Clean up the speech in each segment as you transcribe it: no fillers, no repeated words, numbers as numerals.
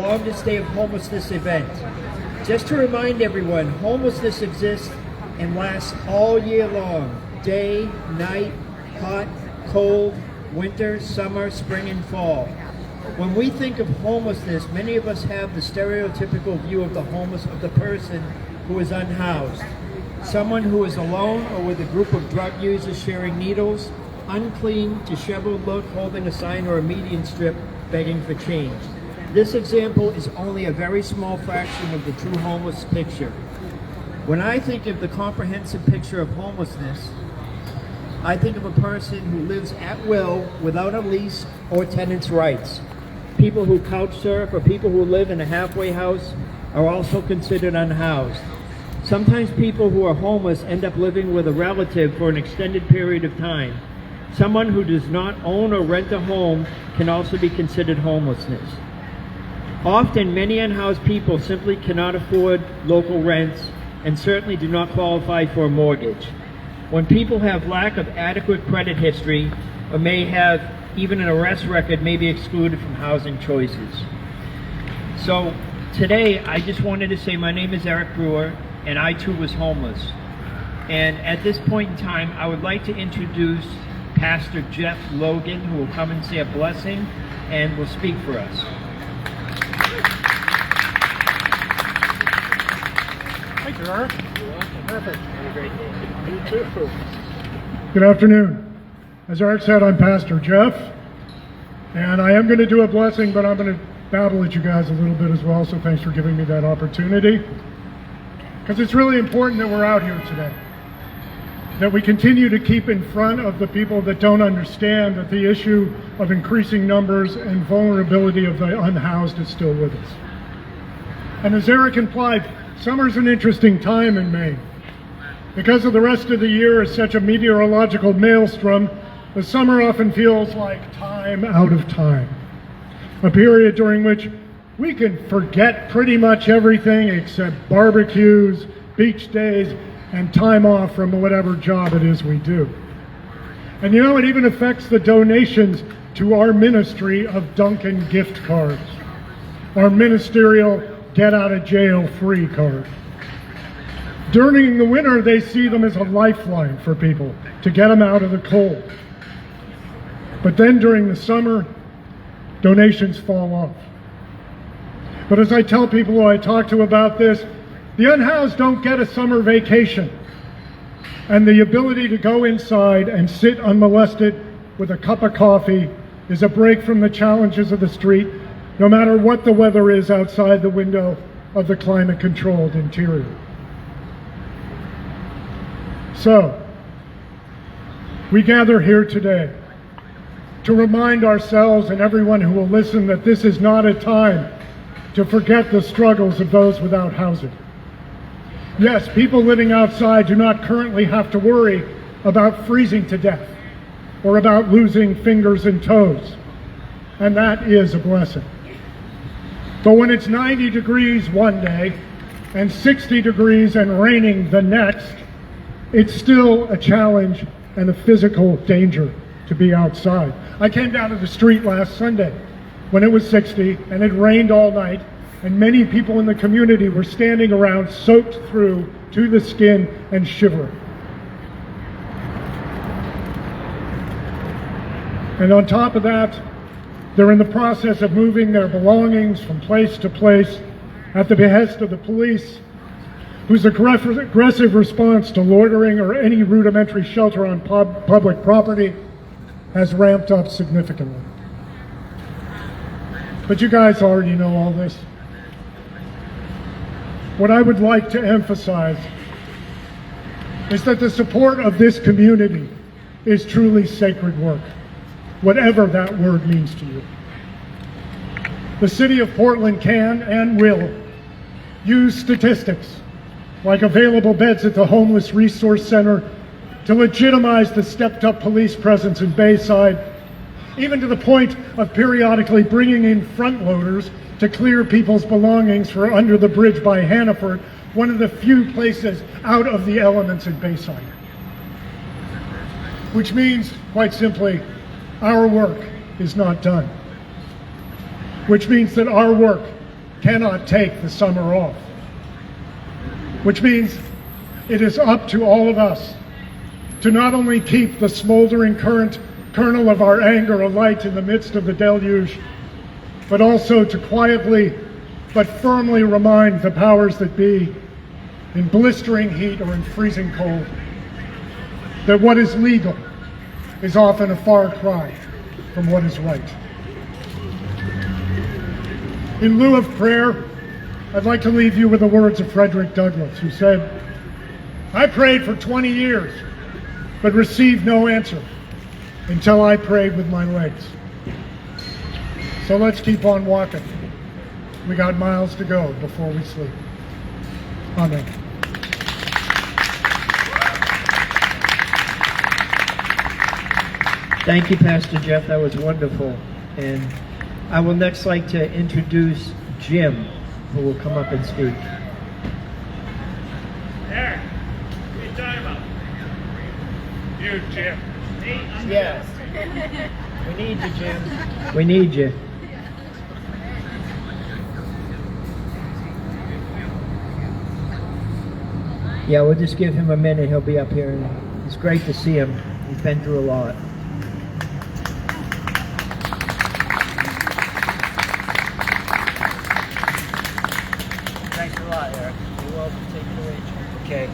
longest day of homelessness event. Just to remind everyone, homelessness exists and lasts all year long. Day, night, hot, cold, winter, summer, spring, and fall. When we think of homelessness, many of us have the stereotypical view of the homeless of the person who is unhoused. Someone who is alone or with a group of drug users sharing needles, unclean, disheveled look, holding a sign or a median strip, begging for change. This example is only a very small fraction of the true homeless picture. When I think of the comprehensive picture of homelessness, I think of a person who lives at will without a lease or tenant's rights. People who couch surf or people who live in a halfway house are also considered unhoused. Sometimes people who are homeless end up living with a relative for an extended period of time. Someone who does not own or rent a home can also be considered homelessness. Often, many unhoused people simply cannot afford local rents and certainly do not qualify for a mortgage. When people have lack of adequate credit history or may have even an arrest record, may be excluded from housing choices. So today, I just wanted to say my name is Eric Brewer, and I too was homeless. And at this point in time, I would like to introduce Pastor Jeff Logan, who will come and say a blessing and will speak for us. Thank you, Eric. Perfect. Have a great day. You too. Good afternoon. As Eric said, I'm Pastor Jeff, and I am going to do a blessing, but I'm going to babble at you guys a little bit as well, so thanks for giving me that opportunity. Because it's really important that we're out here today, that we continue to keep in front of the people that don't understand that the issue of increasing numbers and vulnerability of the unhoused is still with us. And as Eric implied, summer's an interesting time in Maine. Because of the rest of the year is such a meteorological maelstrom, the summer often feels like time out of time. A period during which we can forget pretty much everything except barbecues, beach days, and time off from whatever job it is we do. And you know, it even affects the donations to our ministry of Dunkin' gift cards, our ministerial get out of jail free card. During the winter, they see them as a lifeline for people to get them out of the cold. But then during the summer, donations fall off. But as I tell people who I talk to about this, the unhoused don't get a summer vacation. And the ability to go inside and sit unmolested with a cup of coffee is a break from the challenges of the street, no matter what the weather is outside the window of the climate-controlled interior. So, we gather here today to remind ourselves and everyone who will listen that this is not a time to forget the struggles of those without housing. Yes, people living outside do not currently have to worry about freezing to death or about losing fingers and toes, and that is a blessing. But when it's 90 degrees one day and 60 degrees and raining the next, it's still a challenge and a physical danger to be outside. I came down to the street last Sunday when it was 60 and it rained all night, and many people in the community were standing around soaked through to the skin and shivering. And on top of that, they're in the process of moving their belongings from place to place at the behest of the police, whose aggressive response to loitering or any rudimentary shelter on public property has ramped up significantly. But you guys already know all this. What I would like to emphasize is that the support of this community is truly sacred work, whatever that word means to you. The city of Portland can and will use statistics like available beds at the Homeless Resource Center to legitimize the stepped-up police presence in Bayside, even to the point of periodically bringing in front loaders to clear people's belongings for under the bridge by Hannaford, one of the few places out of the elements in Bayside. Which means, quite simply, our work is not done. Which means that our work cannot take the summer off. Which means it is up to all of us to not only keep the smoldering kernel of our anger alight in the midst of the deluge, but also to quietly but firmly remind the powers that be, in blistering heat or in freezing cold, that what is legal is often a far cry from what is right. In lieu of prayer, I'd like to leave you with the words of Frederick Douglass, who said, "I prayed for 20 years, but received no answer until I prayed with my legs." So let's keep on walking. We got miles to go before we sleep. Amen. Thank you, Pastor Jeff. That was wonderful. And I will next like to introduce Jim, who will come up and speak. Eric, what are you talking about? You, Jim. Yes. We need you, Jim. We need you. Yeah, we'll just give him a minute. He'll be up here. And it's great to see him. He's been through a lot. Thanks a lot, Eric. You're welcome. Take it away, Jim. Okay.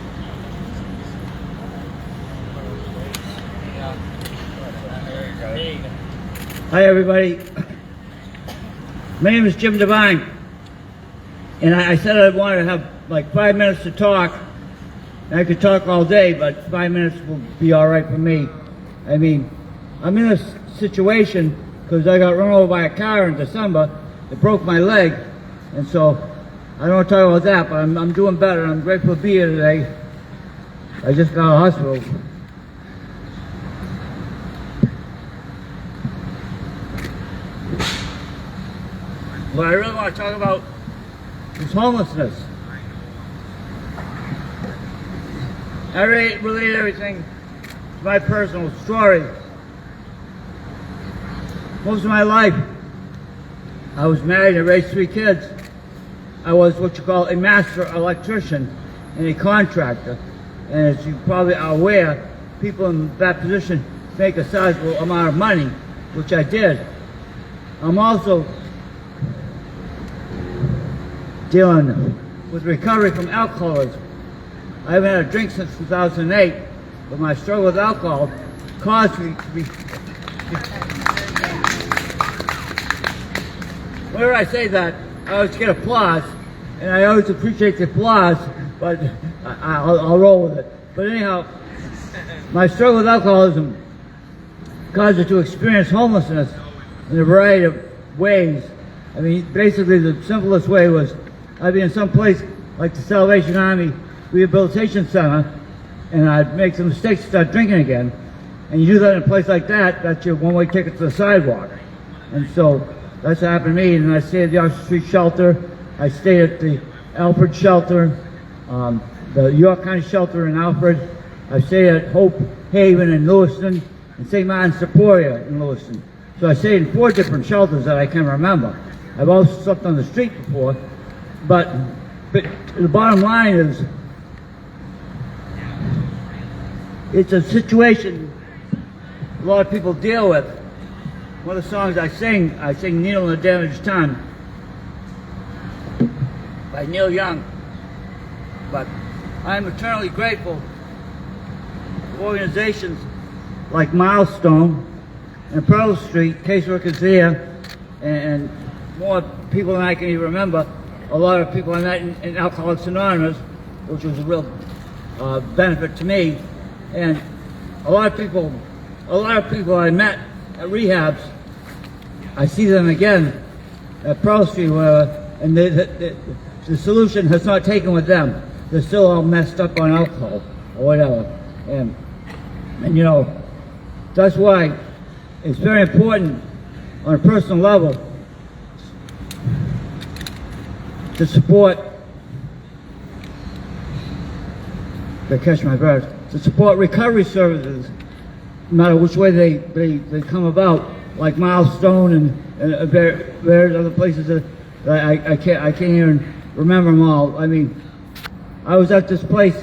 There you go. Hi everybody, my name is Jim Devine, and I said I wanted to have like 5 minutes to talk, and I could talk all day, but 5 minutes will be all right for me. I mean, I'm in a situation because I got run over by a car in December. It broke my leg, and so I don't want to talk about that, but I'm doing better. I'm grateful to be here today. I just got out of hospital. What I really want to talk about is homelessness. I relate everything to my personal story. Most of my life, I was married and raised 3 kids. I was what you call a master electrician and a contractor. And as you probably are aware, people in that position make a sizable amount of money, which I did. I'm also dealing with recovery from alcoholism. I haven't had a drink since 2008, but my struggle with alcohol caused me to be... Whenever I say that, I always get applause, and I always appreciate the applause, but I'll roll with it. But anyhow, my struggle with alcoholism caused me to experience homelessness in a variety of ways. I mean, basically the simplest way was I'd be in some place like the Salvation Army Rehabilitation Center, and I'd make some mistakes and start drinking again. And you do that in a place like that, that's your one-way ticket to the sidewalk. And so that's what happened to me. And I stayed at the Oxford Street Shelter. I stayed at the Alfred Shelter, the York County Shelter in Alfred. I stayed at Hope Haven in Lewiston, and St. Martin's Seporia in Lewiston. So I stayed in 4 different shelters that I can remember. I've also slept on the street before, but the bottom line is, it's a situation a lot of people deal with. One of the songs I sing Needle and the Damaged Ton by Neil Young. But I'm eternally grateful for organizations like Milestone and Pearl Street, Caseworkers Here, and more people than I can even remember. A lot of people I met in Alcoholics Anonymous, which was a real benefit to me. And a lot of people I met at rehabs, I see them again at Pearl Street, and the solution has not taken with them. They're still all messed up on alcohol or whatever. And you know, that's why it's very important on a personal level to support, to catch my breath, to support recovery services, no matter which way they come about, like Milestone and various other places that I can't even remember them all. I mean, I was at this place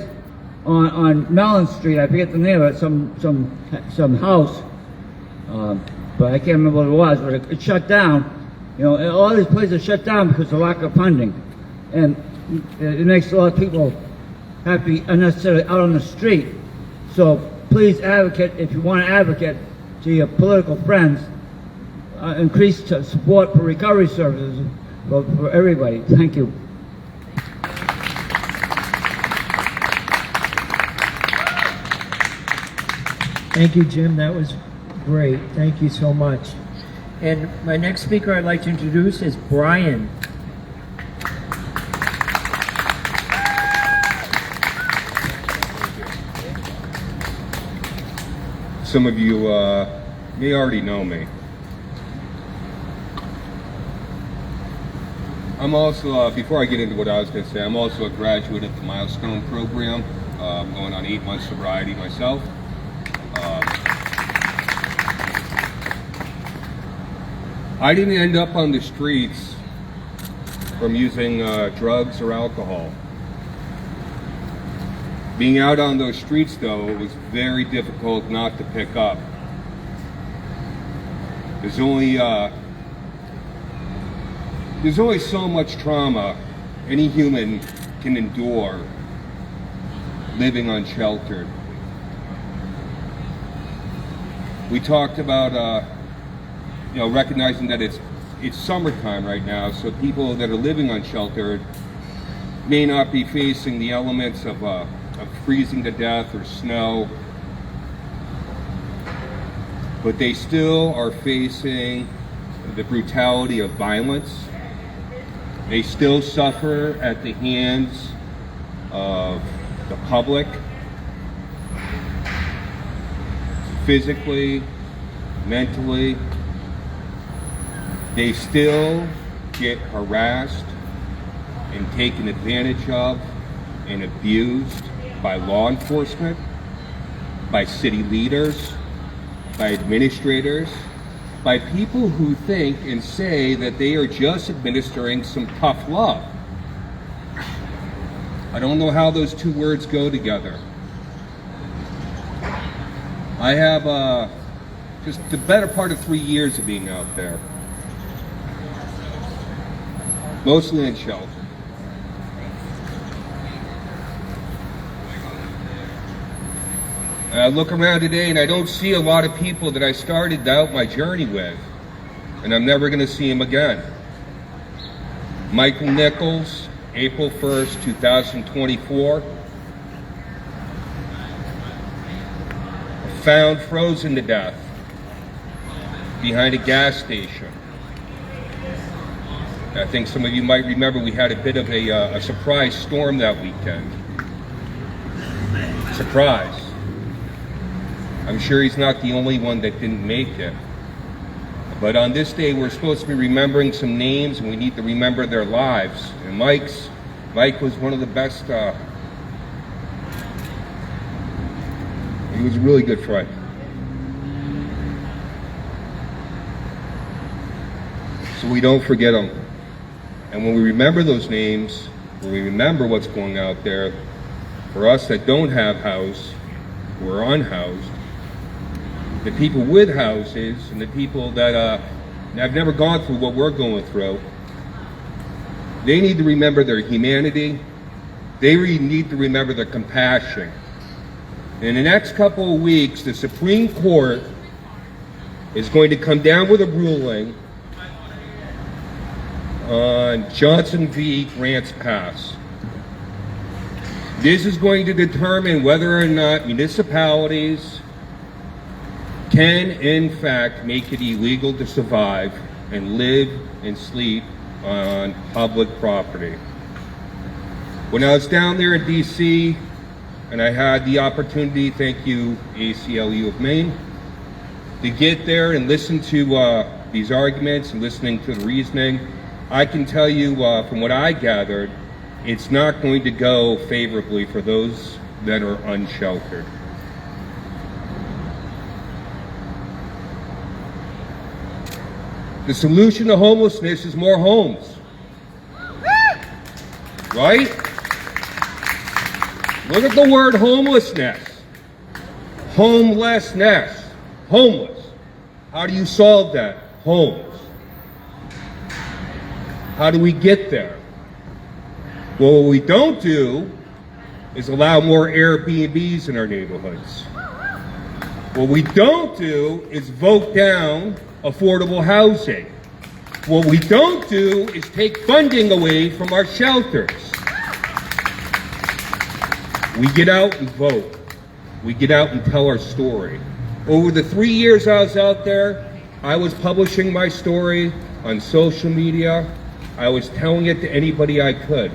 on Mellon Street. I forget the name of it. Some house, but I can't remember what it was. But it shut down. You know, and all these places shut down because of lack of funding, and it makes a lot of people have to be unnecessarily out on the street. So please advocate, if you want to advocate to your political friends, increase support for recovery services for everybody. Thank you. Thank you, Jim. That was great. Thank you so much. And my next speaker I'd like to introduce is Brian. Some of you may already know me. I'm also, before I get into what I was going to say, I'm also a graduate of the Milestone program. I'm going on 8 months sobriety myself. I didn't end up on the streets from using drugs or alcohol. Being out on those streets, though, it was very difficult not to pick up. There's only so much trauma any human can endure living unsheltered. We talked about recognizing that it's summertime right now, so people that are living unsheltered may not be facing the elements of freezing to death or snow, but they still are facing the brutality of violence. They still suffer at the hands of the public, physically, mentally. They still get harassed and taken advantage of and abused by law enforcement, by city leaders, by administrators, by people who think and say that they are just administering some tough love. I don't know how those two words go together. I have just the better part of 3 years of being out there, mostly in shelter. I look around today and I don't see a lot of people that I started out my journey with, and I'm never going to see them again. Michael Nichols, April 1st, 2024. Found frozen to death behind a gas station. I think some of you might remember we had a bit of a surprise storm that weekend. Surprise. I'm sure he's not the only one that didn't make it. But on this day, we're supposed to be remembering some names, and we need to remember their lives. And Mike was one of the best. He was a really good friend. So we don't forget them. And when we remember those names, when we remember what's going out there, for us that don't have house, who are unhoused, the people with houses and the people that have never gone through what we're going through, they need to remember their humanity. They need to remember their compassion. In the next couple of weeks, the Supreme Court is going to come down with a ruling on Johnson v. Grants Pass. This is going to determine whether or not municipalities can, in fact, make it illegal to survive and live and sleep on public property. When I was down there in D.C., and I had the opportunity, thank you, ACLU of Maine, to get there and listen to these arguments and listening to the reasoning, I can tell you from what I gathered, it's not going to go favorably for those that are unsheltered. The solution to homelessness is more homes. right? Look at the word homelessness. Homelessness. Homeless. How do you solve that? Homes. How do we get there? Well, what we don't do is allow more Airbnbs in our neighborhoods. What we don't do is vote down affordable housing. What we don't do is take funding away from our shelters. We get out and vote. We get out and tell our story. Over the 3 years I was out there, I was publishing my story on social media. I was telling it to anybody I could.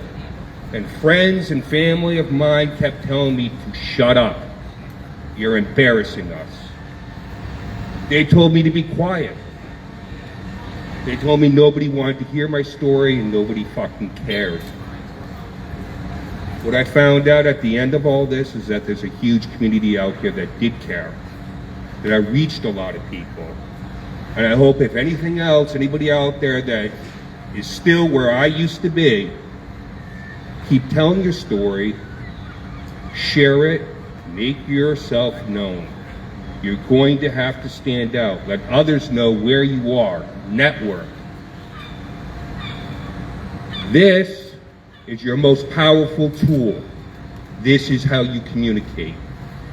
And friends and family of mine kept telling me to shut up. You're embarrassing us. They told me to be quiet. They told me nobody wanted to hear my story and nobody fucking cared. What I found out at the end of all this is that there's a huge community out here that did care. That I reached a lot of people. And I hope if anything else, anybody out there that is still where I used to be, keep telling your story, share it, make yourself known. You're going to have to stand out. Let others know where you are. Network. This is your most powerful tool. This is how you communicate.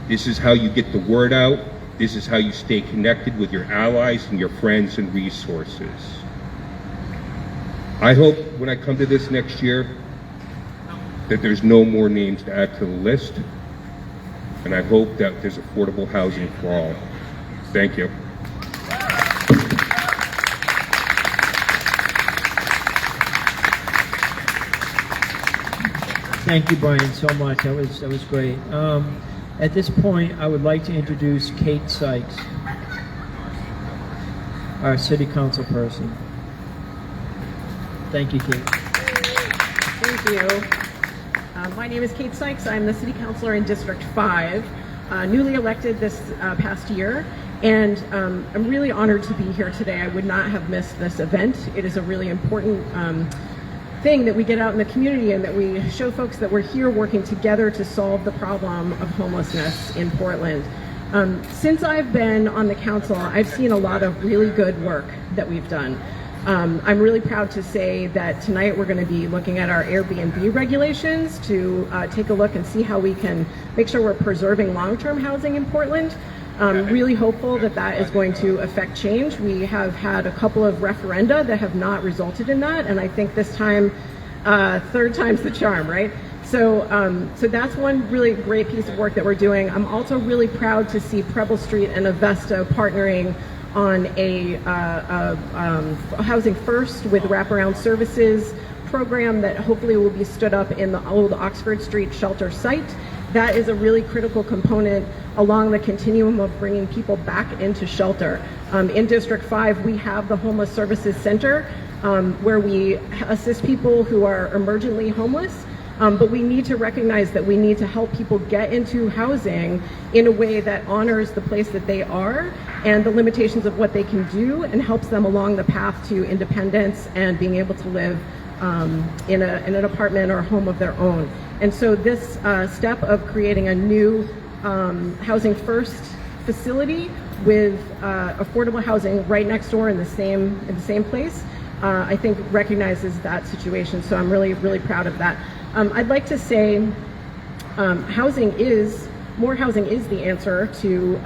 This is how you get the word out. This is how you stay connected with your allies and your friends and resources. I hope when I come to this next year that there's no more names to add to the list. And I hope that there's affordable housing for all. Thank you. Thank you, Brian, so much. That was great. At this point, I would like to introduce Kate Sykes, our city council person. Thank you, Kate. Thank you. My name is Kate Sykes. I'm the city councilor in District 5, newly elected this past year, and I'm really honored to be here today. I would not have missed this event. It is a really important thing that we get out in the community and that we show folks that we're here working together to solve the problem of homelessness in Portland. Since I've been on the council, I've seen a lot of really good work that we've done. I'm really proud to say that tonight we're going to be looking at our Airbnb regulations to take a look and see how we can make sure we're preserving long-term housing in Portland. Really hopeful that that is going to affect change. We have had a couple of referenda that have not resulted in that, and I think this time, third time's the charm, right? So that's one really great piece of work that we're doing. I'm also really proud to see Preble Street and Avesta partnering on a Housing First with Wraparound Services program that hopefully will be stood up in the old Oxford Street shelter site. That is a really critical component along the continuum of bringing people back into shelter. In District 5, we have the Homeless Services Center where we assist people who are emergently homeless. But we need to recognize that we need to help people get into housing in a way that honors the place that they are and the limitations of what they can do and helps them along the path to independence and being able to live in an apartment or a home of their own. And so this step of creating a new Housing First facility with affordable housing right next door in the same place, I think recognizes that situation. So I'm really, really proud of that. I'd like to say more housing is the answer to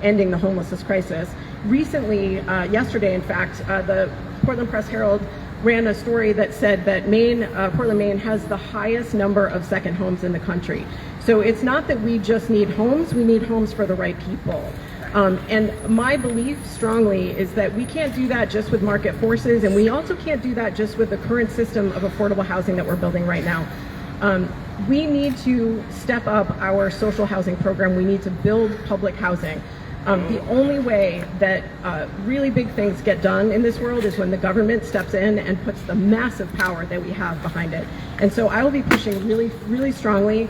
ending the homelessness crisis. Recently, yesterday in fact, the Portland Press Herald ran a story that said that Portland, Maine has the highest number of second homes in the country. So it's not that we just need homes, we need homes for the right people. And my belief strongly is that we can't do that just with market forces, and we also can't do that just with the current system of affordable housing that we're building right now. We need to step up our social housing program. We need to build public housing. The only way that really big things get done in this world is when the government steps in and puts the massive power that we have behind it. And so I will be pushing really, really strongly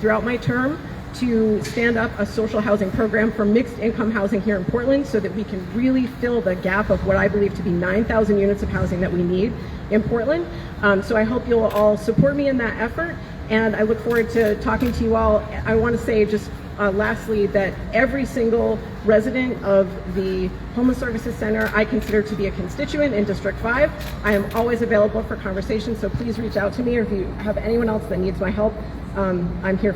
throughout my term to stand up a social housing program for mixed income housing here in Portland so that we can really fill the gap of what I believe to be 9,000 units of housing that we need in Portland. So I hope you'll all support me in that effort, and I look forward to talking to you all. I want to say just lastly that every single resident of the Homeless Services Center I consider to be a constituent in District 5. I am always available for conversation, so please reach out to me, or if you have anyone else that needs my help, I'm here